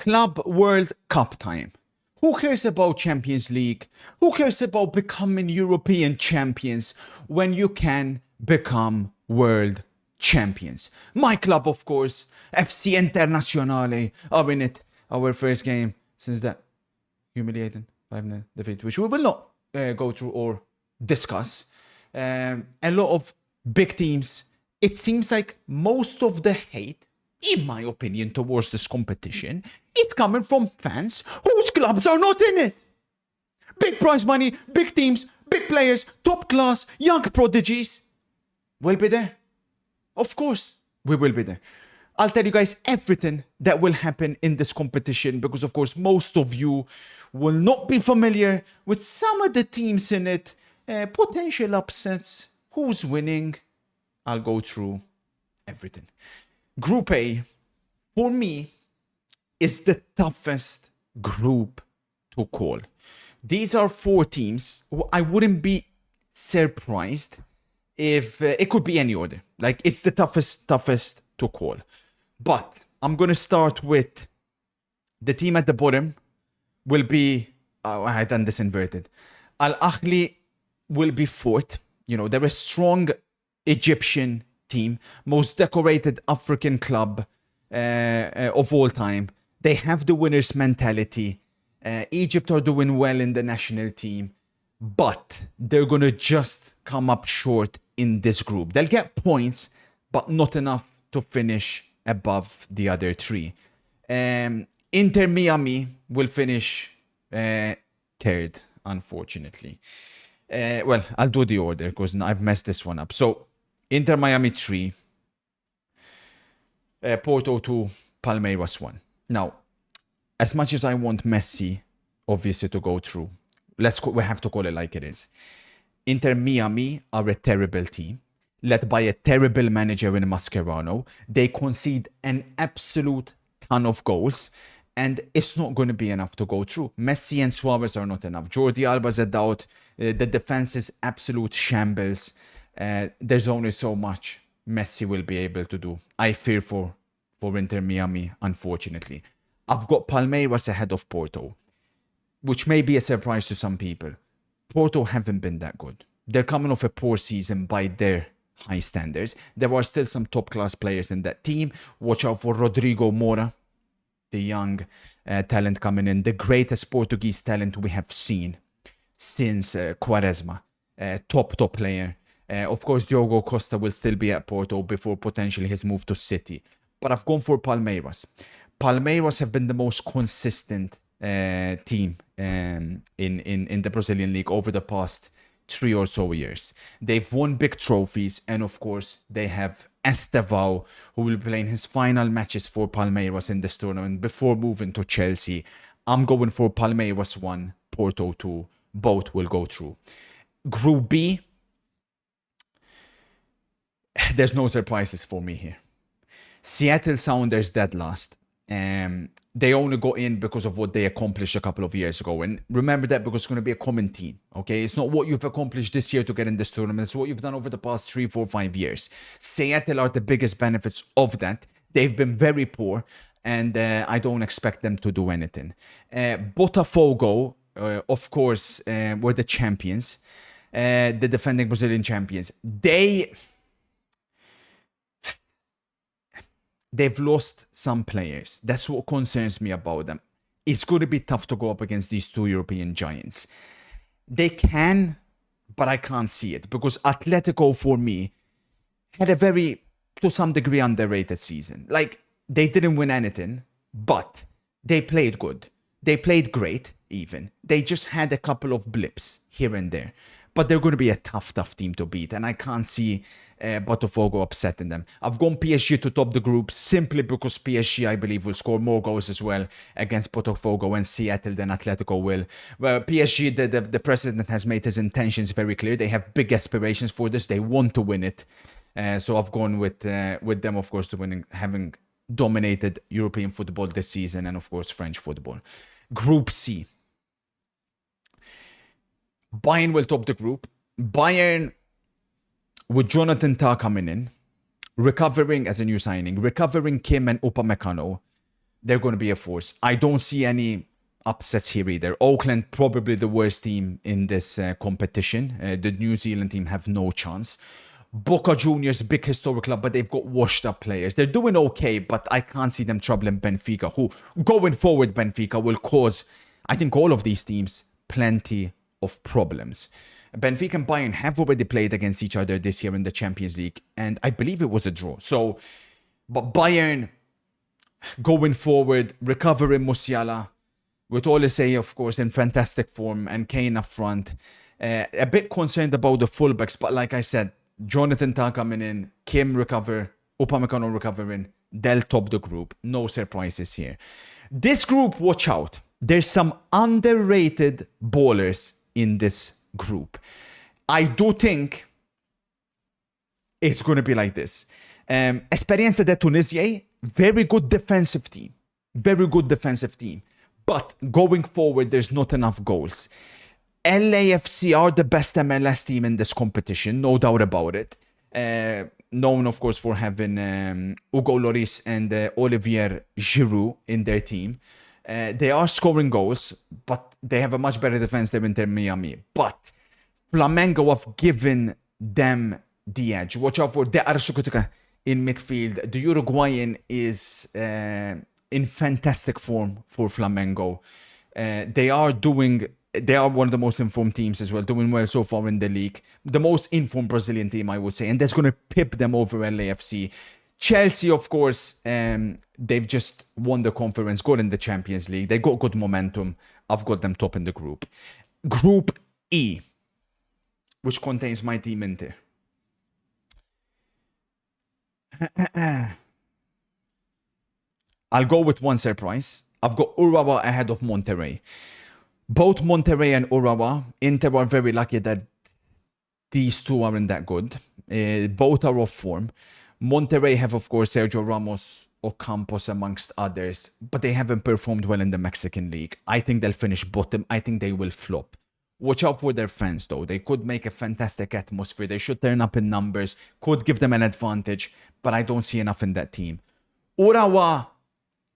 Club World Cup time. Who cares about Champions League? Who cares about becoming European champions when you can become world champions? My club, of course, FC Internazionale, are in it. Our first game since that humiliating 5-0 defeat, which we will not go through or discuss. A lot of big teams. It seems like most of the hate, in my opinion, towards this competition, it's coming from fans whose clubs are not in it. Big prize money, big teams, big players, top class, young prodigies. We'll be there. Of course, we will be there. I'll tell you guys everything that will happen in this competition because, of course, most of you will not be familiar with some of the teams in it, potential upsets, who's winning. I'll go through everything. Group A, for me, is the toughest group to call. These are 4 teams. I wouldn't be surprised if it could be any order. Like, it's the toughest to call. But I'm going to start with the team at the bottom will be, I done this inverted. Al Ahly will be 4th. You know, they're a strong Egyptian team, most decorated African club of all time. They have the winner's mentality. Egypt are doing well in the national team, but they're going to just come up short in this group. They'll get points, but not enough to finish above the other 3. Inter Miami will finish 3rd, unfortunately. Well, I'll do the order because I've messed this one up. So, Inter Miami 3, Porto 2, Palmeiras 1. Now, as much as I want Messi, obviously, to go through, we have to call it like it is. Inter Miami are a terrible team, led by a terrible manager in Mascherano. They concede an absolute ton of goals, and it's not going to be enough to go through. Messi and Suarez are not enough. Jordi Alba's a doubt. The defense is absolute shambles. There's only so much Messi will be able to do. I fear for Inter Miami, unfortunately. I've got Palmeiras ahead of Porto, which may be a surprise to some people. Porto haven't been that good. They're coming off a poor season by their high standards. There are still some top-class players in that team. Watch out for Rodrigo Moura, the young talent coming in, the greatest Portuguese talent we have seen since Quaresma. Top player. Of course, Diogo Costa will still be at Porto before potentially his move to City. But I've gone for Palmeiras. Palmeiras have been the most consistent team in the Brazilian league over the past 3 or so years. They've won big trophies, and of course, they have Estevao, who will be playing his final matches for Palmeiras in this tournament before moving to Chelsea. I'm going for Palmeiras 1, Porto 2. Both will go through. Group B, there's no surprises for me here. Seattle Sounders dead last. They only got in because of what they accomplished a couple of years ago. And remember that because it's going to be a common team, okay? It's not what you've accomplished this year to get in this tournament. It's what you've done over the past 3, 4, 5 years. Seattle are the biggest benefits of that. They've been very poor, and I don't expect them to do anything. Botafogo, of course, were the champions, the defending Brazilian champions. They've lost some players. That's what concerns me about them. It's going to be tough to go up against these 2 European giants. They can, but I can't see it because Atletico, for me, had a very, to some degree, underrated season. Like, they didn't win anything, but they played good. They played great, even. They just had a couple of blips here and there. But they're going to be a tough team to beat, and I can't see Botafogo upsetting them. I've gone PSG to top the group simply because PSG, I believe, will score more goals as well against Botafogo and Seattle than Atletico will. Well, PSG, the president has made his intentions very clear. They have big aspirations for this. They want to win it. So I've gone with them, of course, to winning, having dominated European football this season and, of course, French football. Group C. Bayern will top the group. Bayern, with Jonathan Tah coming in, recovering as a new signing, recovering Kim and Upamecano, they're going to be a force. I don't see any upsets here either. Auckland, probably the worst team in this competition. The New Zealand team have no chance. Boca Juniors, big historic club, but they've got washed up players. They're doing okay, but I can't see them troubling Benfica, who going forward, Benfica will cause, I think, all of these teams plenty of problems. Benfica and Bayern have already played against each other this year in the Champions League, and I believe it was a draw. So, but Bayern going forward, recovering Musiala, with Olise, of course, in fantastic form, and Kane up front. A bit concerned about the fullbacks, but like I said, Jonathan Tah coming in, Kim recover, Upamecano recovering, they'll top the group. No surprises here. This group, watch out. There's some underrated ballers in this group. I do think it's going to be like this. Experienza de Tunisia, very good defensive team. Very good defensive team. But going forward, there's not enough goals. LAFC are the best MLS team in this competition, no doubt about it. Known, of course, for having Hugo Lloris and Olivier Giroud in their team. They are scoring goals, but they have a much better defense than Inter Miami. But Flamengo have given them the edge. Watch out for De Arsukutika in midfield. The Uruguayan is in fantastic form for Flamengo. They are one of the most informed teams as well, doing well so far in the league. The most informed Brazilian team, I would say, and that's going to pip them over LAFC. Chelsea, of course, they've just won the conference, got in the Champions League. They got good momentum. I've got them top in the group. Group E, which contains my team Inter. I'll go with one surprise. I've got Urawa ahead of Monterrey. Both Monterrey and Urawa, Inter are very lucky that these two aren't that good. Both are off form. Monterrey have, of course, Sergio Ramos, Ocampos, amongst others, but they haven't performed well in the Mexican League. I think they'll finish bottom. I think they will flop. Watch out for their fans, though. They could make a fantastic atmosphere. They should turn up in numbers, could give them an advantage, but I don't see enough in that team. Urawa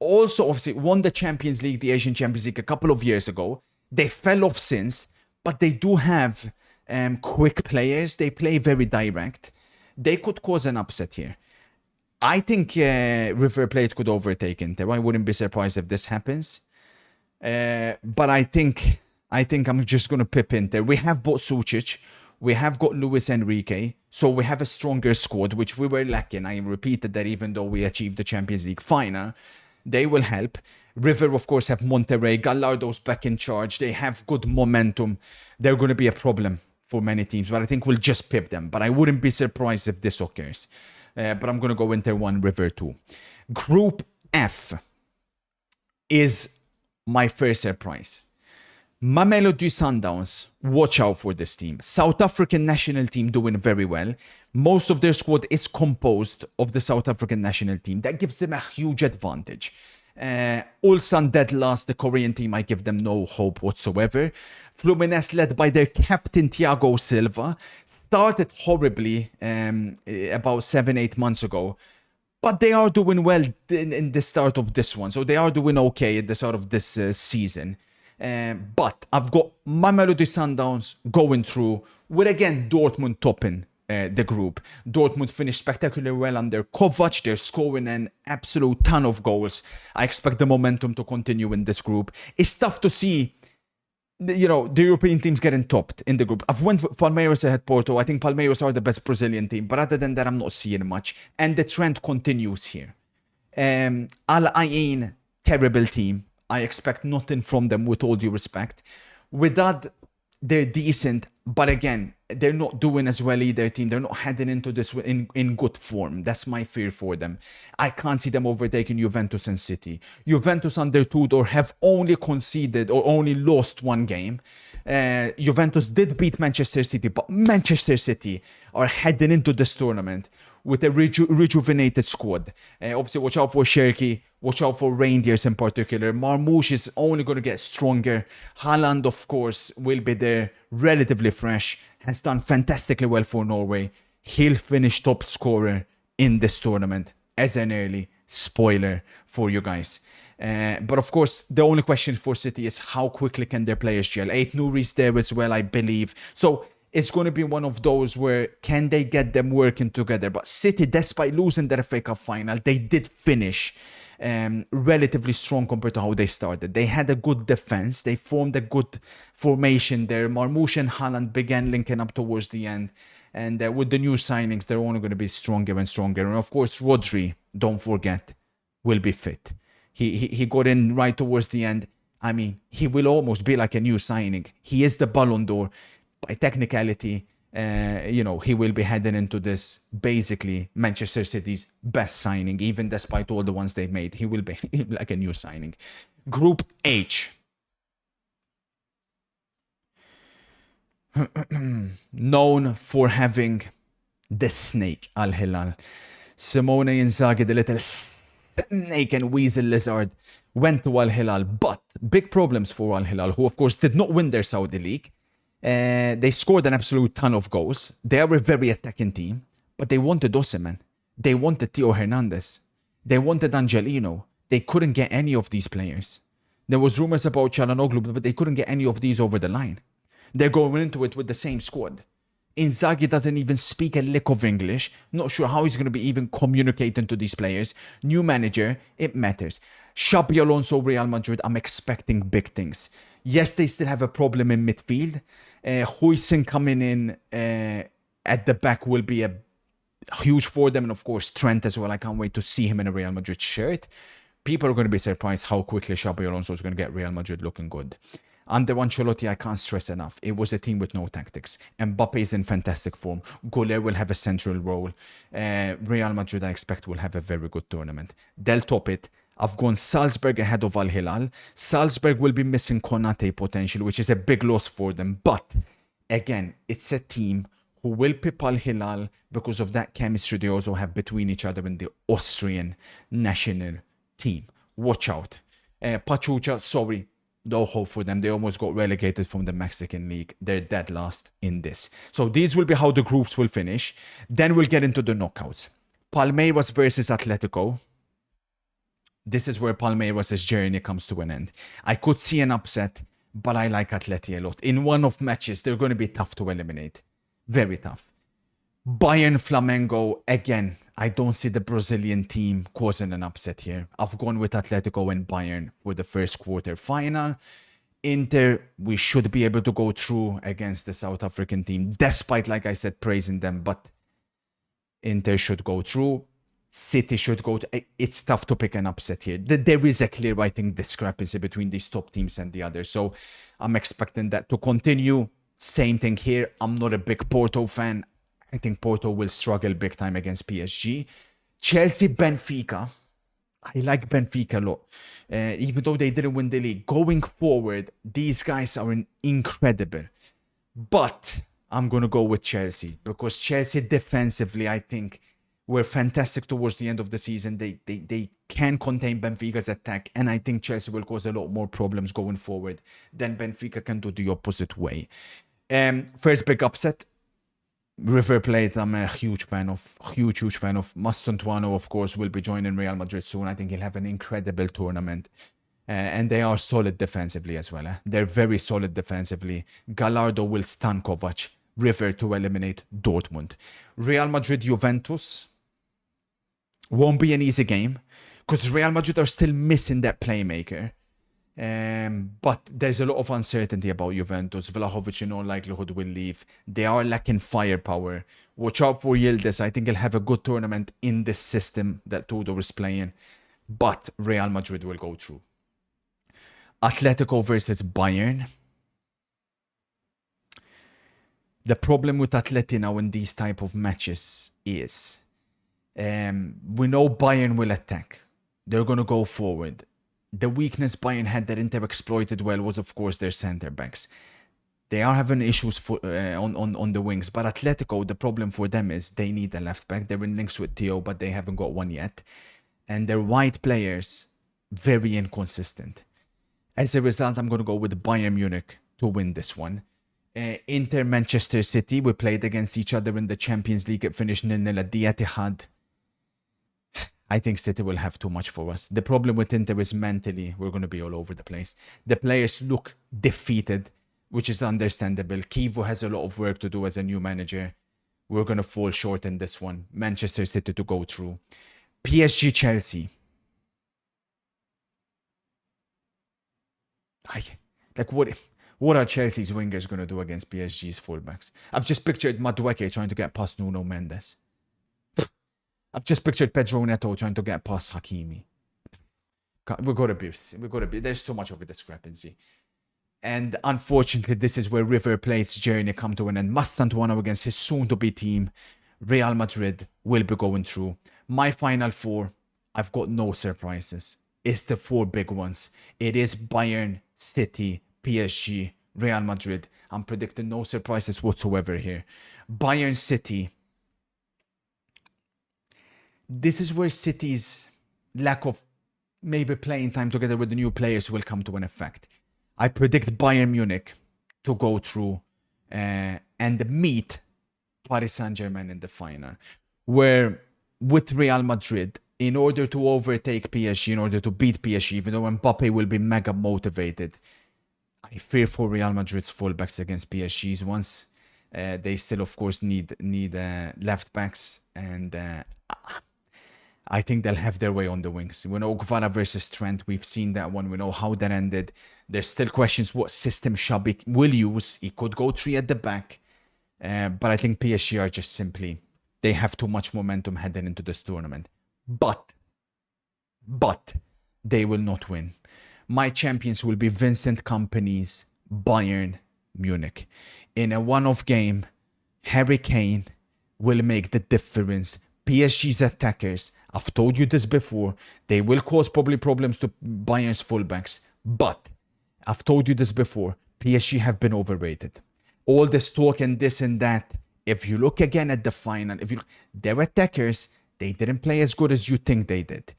also, obviously, won the Champions League, the Asian Champions League, a couple of years ago. They fell off since, but they do have quick players. They play very direct. They could cause an upset here. I think River Plate could overtake Inter. I wouldn't be surprised if this happens. But I think I'm just going to pip Inter. We have bought Sucic. We have got Luis Enrique. So we have a stronger squad, which we were lacking. I repeated that even though we achieved the Champions League final. They will help. River, of course, have Monterrey. Gallardo's back in charge. They have good momentum. They're going to be a problem for many teams, but I think we'll just pip them. But I wouldn't be surprised if this occurs. But I'm going to go Inter 1, River 2. Group F is my first surprise. Mamelodi Sundowns, watch out for this team. South African national team doing very well. Most of their squad is composed of the South African national team. That gives them a huge advantage. Ulsan dead last, the Korean team, I give them no hope whatsoever. Fluminense, led by their captain Thiago Silva, started horribly about 7-8 months ago. But they are doing well in the start of this one. So they are doing okay at the start of this season. But I've got Mamelodi Sundowns going through with, again, Dortmund topping the group. Dortmund finished spectacularly well under Kovac. They're scoring an absolute ton of goals. I expect the momentum to continue in this group. It's tough to see, the European teams getting topped in the group. I've went for Palmeiras ahead Porto. I think Palmeiras are the best Brazilian team. But other than that, I'm not seeing much. And the trend continues here. Al Ain, terrible team. I expect nothing from them, with all due respect. Wydad, they're decent, but again, they're not doing as well either team. They're not heading into this in good form. That's my fear for them. I can't see them overtaking Juventus and City. Juventus under Tudor have only conceded or only lost one game. Juventus did beat Manchester City, but Manchester City are heading into this tournament with a rejuvenated squad. Obviously, watch out for Cherki. Watch out for Reindeers in particular. Marmoush is only going to get stronger. Haaland, of course, will be there, relatively fresh. Has done fantastically well for Norway. He'll finish top scorer in this tournament as an early spoiler for you guys. But of course, the only question for City is how quickly can their players gel. Eight Nouri's there as well, I believe. So it's going to be one of those where can they get them working together. But City, despite losing their FA Cup final, they did finish relatively strong compared to how they started. They had a good defense. They formed a good formation there. Marmoush and Haaland began linking up towards the end. And with the new signings, they're only going to be stronger and stronger. And of course, Rodri, don't forget, will be fit. He got in right towards the end. I mean, he will almost be like a new signing. He is the Ballon d'Or. By technicality, he will be heading into this basically Manchester City's best signing, even despite all the ones they've made. He will be like a new signing. Group H. Known for having the snake, Al Hilal. Simone Inzaghi, the little snake and weasel lizard, went to Al Hilal, but big problems for Al Hilal, who of course did not win their Saudi League. They scored an absolute ton of goals. They are a very attacking team, but they wanted Osimhen. They wanted Theo Hernandez. They wanted Angelino. They couldn't get any of these players. There was rumors about Çalhanoğlu, but they couldn't get any of these over the line. They're going into it with the same squad. Inzaghi doesn't even speak a lick of English. Not sure how he's going to be even communicating to these players. New manager, it matters. Xabi Alonso, Real Madrid, I'm expecting big things. Yes, they still have a problem in midfield. Huijsen coming in at the back will be a huge for them. And of course, Trent as well. I can't wait to see him in a Real Madrid shirt. People are going to be surprised how quickly Xabi Alonso is going to get Real Madrid looking good. Under Ancelotti, I can't stress enough. It was a team with no tactics. Mbappe is in fantastic form. Goller will have a central role. Real Madrid, I expect, will have a very good tournament. They'll top it. I've gone Salzburg ahead of Al Hilal. Salzburg will be missing Konate potential, which is a big loss for them. But again, it's a team who will pip Al Hilal because of that chemistry they also have between each other in the Austrian national team. Watch out. Pachuca, sorry, no hope for them. They almost got relegated from the Mexican League. They're dead last in this. So these will be how the groups will finish. Then we'll get into the knockouts. Palmeiras versus Atletico. This is where Palmeiras' journey comes to an end. I could see an upset, but I like Atleti a lot. In one of matches, they're going to be tough to eliminate. Very tough. Bayern Flamengo, again, I don't see the Brazilian team causing an upset here. I've gone with Atletico and Bayern for the first quarter final. Inter, we should be able to go through against the South African team, despite, like I said, praising them, but Inter should go through. City should go to... It's tough to pick an upset here. There is a clear, I think, discrepancy between these top teams and the others. So I'm expecting that to continue. Same thing here. I'm not a big Porto fan. I think Porto will struggle big time against PSG. Chelsea, Benfica. I like Benfica a lot. Even though they didn't win the league. Going forward, these guys are incredible. But I'm going to go with Chelsea. Because Chelsea defensively, I think, were fantastic towards the end of the season. They can contain Benfica's attack. And I think Chelsea will cause a lot more problems going forward than Benfica can do the opposite way. First big upset. River Plate, I'm a huge fan of. Huge fan of. Mastantuono, of course, will be joining Real Madrid soon. I think he'll have an incredible tournament. And they are solid defensively as well. They're very solid defensively. Gallardo will stun Kovac. River to eliminate Dortmund. Real Madrid, Juventus. Won't be an easy game. Because Real Madrid are still missing that playmaker. But there's a lot of uncertainty about Juventus. Vlahovic in all likelihood will leave. They are lacking firepower. Watch out for Yildiz. I think he'll have a good tournament in this system that Tudor is playing. But Real Madrid will go through. Atletico versus Bayern. The problem with Atleti now in these type of matches is we know Bayern will attack. They're going to go forward. The weakness Bayern had that Inter exploited well was, of course, their centre-backs. They are having issues on the wings. But Atletico, the problem for them is they need a left-back. They're in links with Theo, but they haven't got one yet. And their wide players, very inconsistent. As a result, I'm going to go with Bayern Munich to win this one. Inter Manchester City, we played against each other in the Champions League. It finished 0-0 at the Etihad. I think City will have too much for us. The problem with Inter is mentally, we're going to be all over the place. The players look defeated, which is understandable. Kivo has a lot of work to do as a new manager. We're going to fall short in this one. Manchester City to go through. PSG Chelsea. Like what are Chelsea's wingers going to do against PSG's fullbacks? I've just pictured Madueke trying to get past Nuno Mendes. I've just pictured Pedro Neto trying to get past Hakimi. We're going to be, there's too much of a discrepancy. And unfortunately, this is where River Plate's journey come to an end. Mastantuono against his soon-to-be team, Real Madrid, will be going through. My final four, I've got no surprises. It's the four big ones. It is Bayern, City, PSG, Real Madrid. I'm predicting no surprises whatsoever here. Bayern City. This is where City's lack of maybe playing time together with the new players will come to an effect. I predict Bayern Munich to go through and meet Paris Saint-Germain in the final. Where with Real Madrid, in order to overtake PSG, in order to beat PSG, even though Mbappe will be mega motivated, I fear for Real Madrid's fullbacks against PSG's ones. They still, of course, need left backs, and I think they'll have their way on the wings. We know Kvara versus Trent. We've seen that one. We know how that ended. There's still questions what system Xabi will use. He could go 3 at the back. But I think PSG are just simply, they have too much momentum heading into this tournament. But they will not win. My champions will be Vincent Kompany's Bayern Munich. In a one-off game, Harry Kane will make the difference. PSG's attackers, I've told you this before, they will cause probably problems to Bayern's fullbacks. But I've told you this before, PSG have been overrated. All this talk and this and that, if you look again at the final, their attackers, they didn't play as good as you think they did.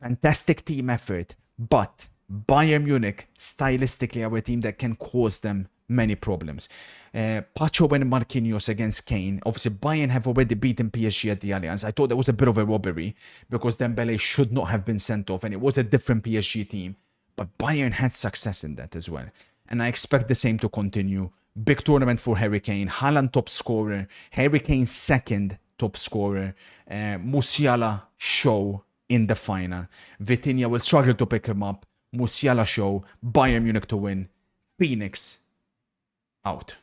Fantastic team effort, but Bayern Munich, stylistically, are a team that can cause them many problems. Pacho and Marquinhos against Kane. Obviously, Bayern have already beaten PSG at the Allianz. I thought that was a bit of a robbery because Dembele should not have been sent off and it was a different PSG team. But Bayern had success in that as well. And I expect the same to continue. Big tournament for Harry Kane. Haaland top scorer. Harry Kane second top scorer. Musiala show in the final. Vitinha will struggle to pick him up. Musiala show. Bayern Munich to win. Phoenix out.